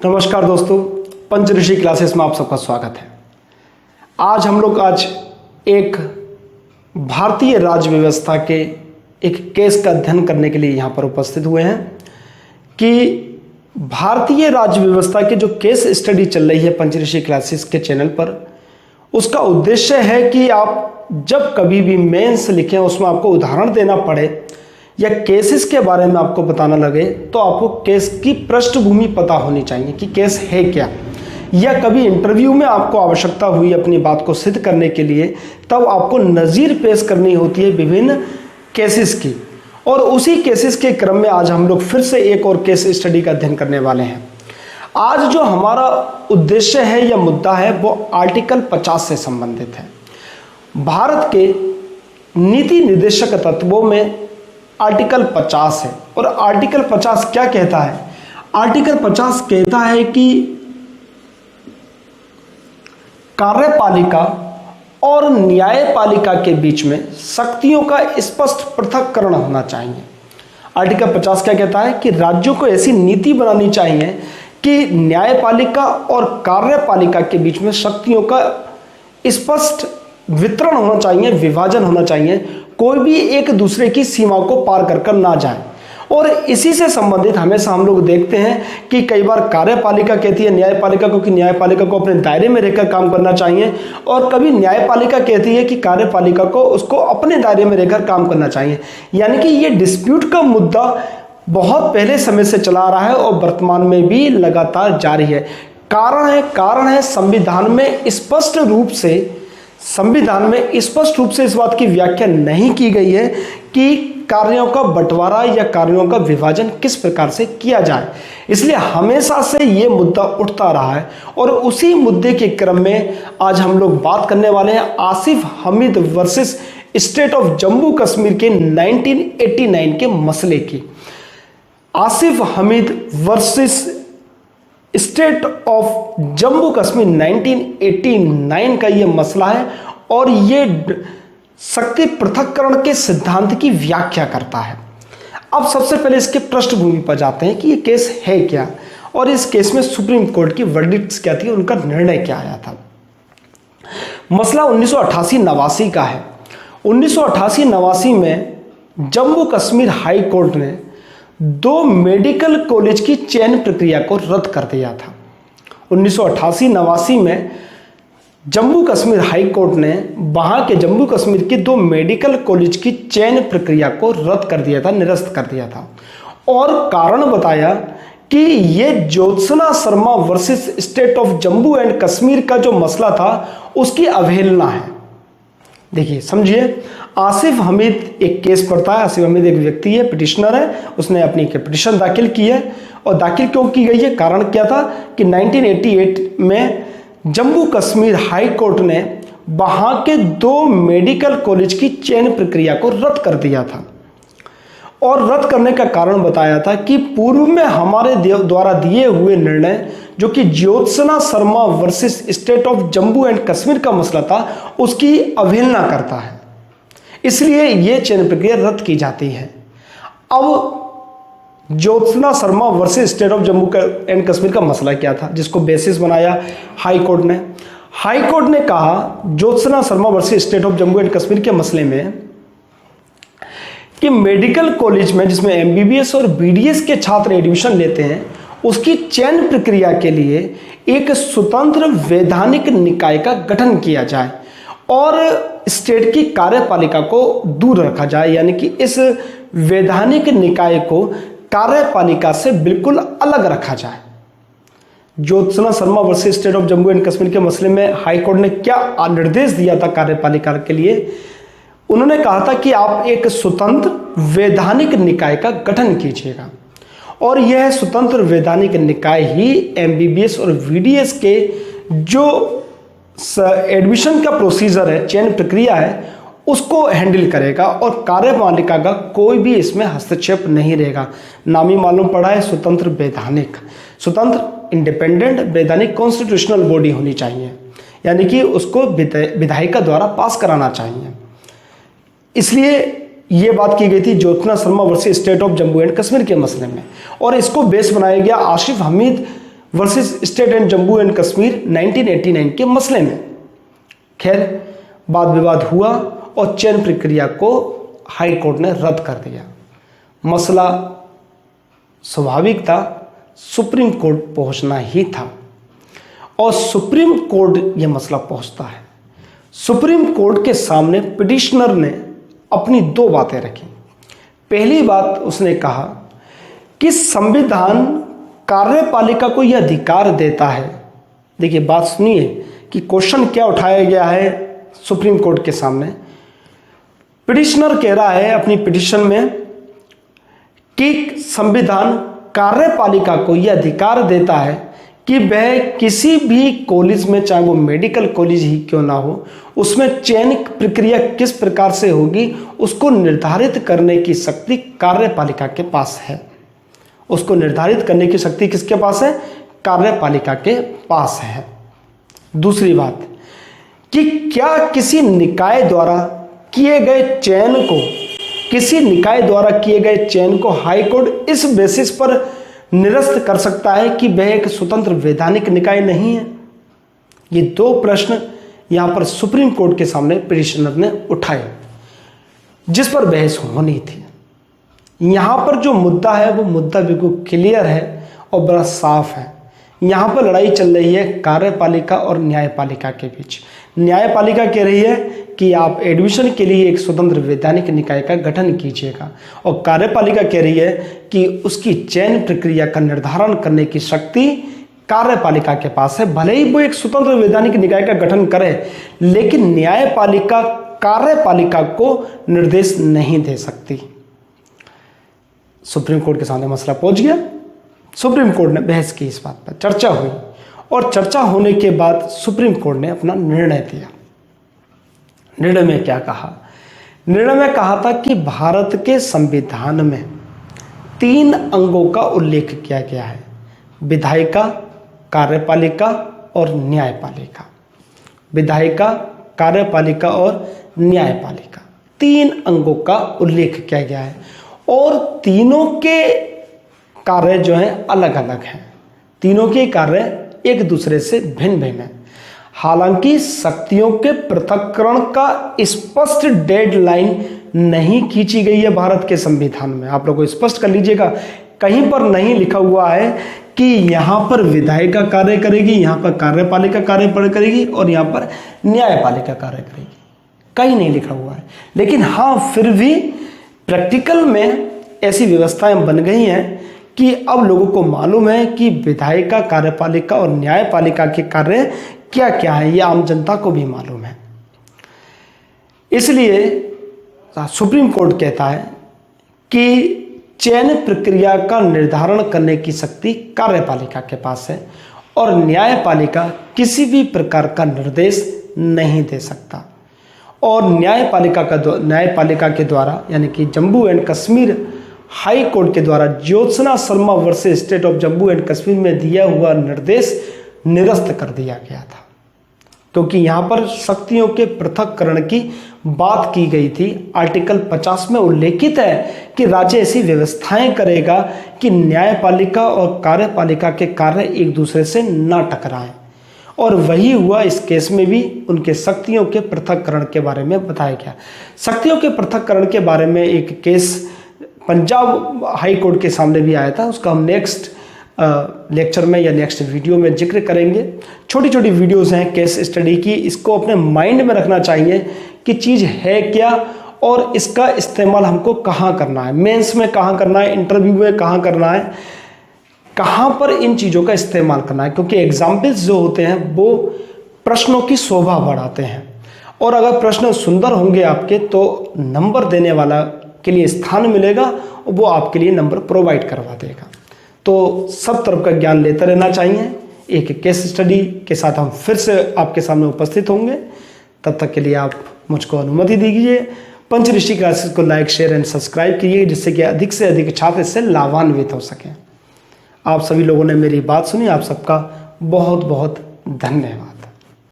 नमस्कार दोस्तों, पंचऋषि क्लासेस में आप सबका स्वागत है। आज एक भारतीय राज्य व्यवस्था के एक केस का अध्ययन करने के लिए यहाँ पर उपस्थित हुए हैं कि भारतीय राज्य व्यवस्था के जो केस स्टडी चल रही है पंचऋषि क्लासेस के चैनल पर, उसका उद्देश्य है कि आप जब कभी भी मेंस लिखें उसमें आपको उदाहरण देना पड़े या केसेस के बारे में आपको बताना लगे तो आपको केस की पृष्ठभूमि पता होनी चाहिए कि केस है क्या, या कभी इंटरव्यू में आपको आवश्यकता हुई अपनी बात को सिद्ध करने के लिए तब आपको नज़ीर पेश करनी होती है विभिन्न केसेस की। और उसी केसेस के क्रम में आज हम लोग फिर से एक और केस स्टडी का अध्ययन करने वाले हैं। आज जो हमारा उद्देश्य है या मुद्दा है वो आर्टिकल 50 से संबंधित है। भारत के नीति निर्देशक तत्वों में आर्टिकल 50 है। और आर्टिकल 50 क्या कहता है? आर्टिकल 50 कहता है कि कार्यपालिका और न्यायपालिका के बीच में शक्तियों का स्पष्ट पृथक्करण होना चाहिए। आर्टिकल 50 क्या कहता है कि राज्यों को ऐसी नीति बनानी चाहिए कि न्यायपालिका और कार्यपालिका के बीच में शक्तियों का स्पष्ट वितरण होना चाहिए, विभाजन होना चाहिए, कोई भी एक दूसरे की सीमा को पार कर ना जाए। और इसी से संबंधित हमेशा हम लोग देखते हैं कि कई बार कार्यपालिका कहती है न्यायपालिका को कि न्यायपालिका को अपने दायरे में रहकर काम करना चाहिए, और कभी न्यायपालिका कहती है कि कार्यपालिका को उसको अपने दायरे में रहकर काम करना चाहिए। यानी कि ये डिस्प्यूट का मुद्दा बहुत पहले समय से चला आ रहा है और वर्तमान में भी लगातार जारी है। कारण है संविधान में स्पष्ट रूप से इस बात की व्याख्या नहीं की गई है कि कार्यों का बंटवारा या कार्यों का विभाजन किस प्रकार से किया जाए। इसलिए हमेशा से ये मुद्दा उठता रहा है और उसी मुद्दे के क्रम में आज हम लोग बात करने वाले हैं Asif Hamid versus state of Jammu Kashmir के 1989 के मसले की। Asif Hamid versus state of Jammu Kashmir 1989 का ये मसला है और ये शक्ति पृथक्करण के सिद्धांत की व्याख्या करता है। अब सबसे पहले इसके पृष्ठभूमि पर जाते हैं कि ये केस है क्या और इस केस में सुप्रीम कोर्ट की वर्डिक्ट्स क्या थी, उनका निर्णय क्या आया था। मसला 1988-89 का है। 1988-89 में जम्मू कश्मीर हाई कोर्ट ने 2 मेडिकल कॉलेज की चयन प्रक्रिया को रद्द कर दिया था। 1988-89 में जम्मू कश्मीर हाई कोर्ट ने वहां के जम्मू कश्मीर के 2 मेडिकल कॉलेज की चयन प्रक्रिया को रद्द कर दिया था, निरस्त कर दिया था। और कारण बताया कि ये Jyotsna Sharma versus state of Jammu and Kashmir का जो मसला था उसकी अवहेलना है। देखिए समझिए, आसिफ हमीद एक केस पढ़ता है। आसिफ हमीद एक व्यक्ति है, पिटिशनर है, उसने अपनी पिटिशन दाखिल की है। और दाखिल क्यों की गई है, कारण क्या था कि 1988 में जम्मू कश्मीर हाई कोर्ट ने वहां के 2 मेडिकल कॉलेज की चयन प्रक्रिया को रद्द कर दिया था। और रद्द करने का कारण बताया था कि पूर्व में हमारे द्वारा दिए हुए निर्णय जो कि Jyotsna Sharma versus state of Jammu and Kashmir का मसला था उसकी अवहेलना करता है, इसलिए यह चयन प्रक्रिया रद्द की जाती है। अब Jyotsna Sharma versus state of Jammu and Kashmir का मसला क्या था जिसको बेसिस बनाया हाई कोर्ट ने। हाई कोर्ट ने कहा Jyotsna Sharma versus state of Jammu and Kashmir के मसले में कि मेडिकल कॉलेज में जिसमें एमबीबीएस और बीडीएस के छात्र एडमिशन लेते हैं उसकी चयन प्रक्रिया के लिए एक स्वतंत्र वैधानिक निकाय का गठन किया जाए और स्टेट की कार्यपालिका को दूर रखा जाए, यानी कि इस वैधानिक निकाय को कार्यपालिका से बिल्कुल अलग रखा जाए। Jyotsna Sharma versus state of Jammu and Kashmir के मसले में हाई कोर्ट ने क्या निर्देश दिया था कार्यपालिका के लिए? उन्होंने कहा था कि आप एक स्वतंत्र वैधानिक निकाय का गठन कीजिएगा और यह स्वतंत्र वैधानिक निकाय ही एमबीबीएस और वीडीएस के जो एडमिशन का प्रोसीजर है, चयन प्रक्रिया है, उसको हैंडल करेगा और कार्यपालिका का कोई भी इसमें हस्तक्षेप नहीं रहेगा। नाम ही मालूम पड़ा है स्वतंत्र वैधानिक, स्वतंत्र इंडिपेंडेंट वैधानिक कॉन्स्टिट्यूशनल बॉडी होनी चाहिए, यानी कि उसको विधायिका द्वारा पास कराना चाहिए। इसलिए ये बात की गई थी Jyotsna Sharma versus state of Jammu and Kashmir के मसले में, और इसको बेस बनाया गया Asif Hamid versus state and Jammu and Kashmir 1989 के मसले में। खैर वाद विवाद हुआ और चयन प्रक्रिया को हाई कोर्ट ने रद्द कर दिया। मसला स्वाभाविक था, सुप्रीम कोर्ट पहुंचना ही था और सुप्रीम कोर्ट यह मसला पहुंचता है। सुप्रीम कोर्ट के सामने पिटिशनर ने अपनी दो बातें रखी। पहली बात उसने कहा कि संविधान कार्यपालिका को यह अधिकार देता है। देखिए बात सुनिए कि क्वेश्चन क्या उठाया गया है सुप्रीम कोर्ट के सामने। पिटिशनर कह रहा है अपनी पिटिशन में कि संविधान कार्यपालिका को यह अधिकार देता है कि वह किसी भी कॉलेज में, चाहे वो मेडिकल कॉलेज ही क्यों ना हो, उसमें चयन प्रक्रिया किस प्रकार से होगी उसको निर्धारित करने की शक्ति कार्यपालिका के पास है। उसको निर्धारित करने की शक्ति किसके पास है? कार्यपालिका के पास है। दूसरी बात कि क्या किसी निकाय द्वारा किए गए चयन को हाई कोर्ट इस बेसिस पर निरस्त कर सकता है कि वह एक स्वतंत्र वैधानिक निकाय नहीं है? ये दो प्रश्न यहां पर सुप्रीम कोर्ट के सामने पिटिशनर ने उठाए, जिस पर बहस होनी थी। यहां पर जो मुद्दा है वो मुद्दा बिल्कुल क्लियर है और बड़ा साफ है। यहां पर लड़ाई चल रही है कार्यपालिका और न्यायपालिका के बीच। न्यायपालिका कह रही है कि आप एडमिशन के लिए एक स्वतंत्र वैधानिक निकाय का गठन कीजिएगा और कार्यपालिका कह रही है कि उसकी चयन प्रक्रिया का निर्धारण करने की शक्ति कार्यपालिका के पास है। भले ही वो एक स्वतंत्र वैधानिक निकाय का गठन करे, लेकिन न्यायपालिका कार्यपालिका को निर्देश नहीं दे सकती। सुप्रीम कोर्ट के सामने मसला पहुंच गया। सुप्रीम कोर्ट ने बहस की, इस बात पर चर्चा हुई और चर्चा होने के बाद सुप्रीम कोर्ट ने अपना निर्णय दिया। निर्णय में क्या कहा? निर्णय में कहा था कि भारत के संविधान में 3 अंगों का उल्लेख किया गया है: विधायिका, कार्यपालिका और न्यायपालिका। विधायिका, कार्यपालिका और न्यायपालिका, 3 अंगों का उल्लेख किया गया है और तीनों के कार्य जो हैं अलग अलग हैं। तीनों के कार्य एक दूसरे से भिन्न भिन्न है। हालांकि शक्तियों के पृथक्करण का स्पष्ट डेडलाइन नहीं खींची गई है भारत के संविधान में। आप लोगों को स्पष्ट कर लीजिएगा, कहीं पर नहीं लिखा हुआ है कि यहाँ पर विधायिका कार्य करेगी, यहाँ पर कार्यपालिका कार्य करेगी और यहाँ पर न्यायपालिका कार्य करेगी। कहीं नहीं लिखा हुआ है। लेकिन हाँ, फिर भी प्रैक्टिकल में ऐसी व्यवस्थाएं बन गई हैं कि अब लोगों को मालूम है कि विधायिका, कार्यपालिका और न्यायपालिका के कार्य क्या क्या है। ये आम जनता को भी मालूम है। इसलिए सुप्रीम कोर्ट कहता है कि चयन प्रक्रिया का निर्धारण करने की शक्ति कार्यपालिका के पास है और न्यायपालिका किसी भी प्रकार का निर्देश नहीं दे सकता। और न्यायपालिका के द्वारा यानी कि Jammu and Kashmir high court के द्वारा Jyotsna Sharma versus state of Jammu and Kashmir में दिया हुआ निर्देश निरस्त कर दिया गया था, क्योंकि यहाँ पर शक्तियों के पृथक्करण की बात की गई थी। आर्टिकल 50 में उल्लेखित है कि राज्य ऐसी व्यवस्थाएं करेगा कि न्यायपालिका और कार्यपालिका के कार्य एक दूसरे से न टकराएं, और वही हुआ इस केस में भी। उनके शक्तियों के पृथक्करण के बारे में बताया गया। शक्तियों के पृथक्करण के बारे में एक केस पंजाब हाई कोर्ट के सामने भी आया था, उसका हम नेक्स्ट लेक्चर में या नेक्स्ट वीडियो में जिक्र करेंगे। छोटी छोटी वीडियोस हैं केस स्टडी की, इसको अपने माइंड में रखना चाहिए कि चीज़ है क्या और इसका इस्तेमाल हमको कहाँ करना है, मेंस में कहाँ करना है, इंटरव्यू में कहाँ करना है, कहाँ पर इन चीज़ों का इस्तेमाल करना है। क्योंकि एग्जाम्पल्स जो होते हैं वो प्रश्नों की शोभा बढ़ाते हैं, और अगर प्रश्न सुंदर होंगे आपके तो नंबर देने वाला के लिए स्थान मिलेगा और वो आपके लिए नंबर प्रोवाइड करवा देगा। तो सब तरफ का ज्ञान लेते रहना चाहिए। एक केस स्टडी के साथ हम फिर से आपके सामने उपस्थित होंगे। तब तक के लिए आप मुझको अनुमति दीजिए। पंचऋषि क्लासेस को लाइक, शेयर एंड सब्सक्राइब कीजिए, जिससे कि अधिक से अधिक छात्र इससे लाभान्वित हो सकें। आप सभी लोगों ने मेरी बात सुनी, आप सबका बहुत बहुत धन्यवाद।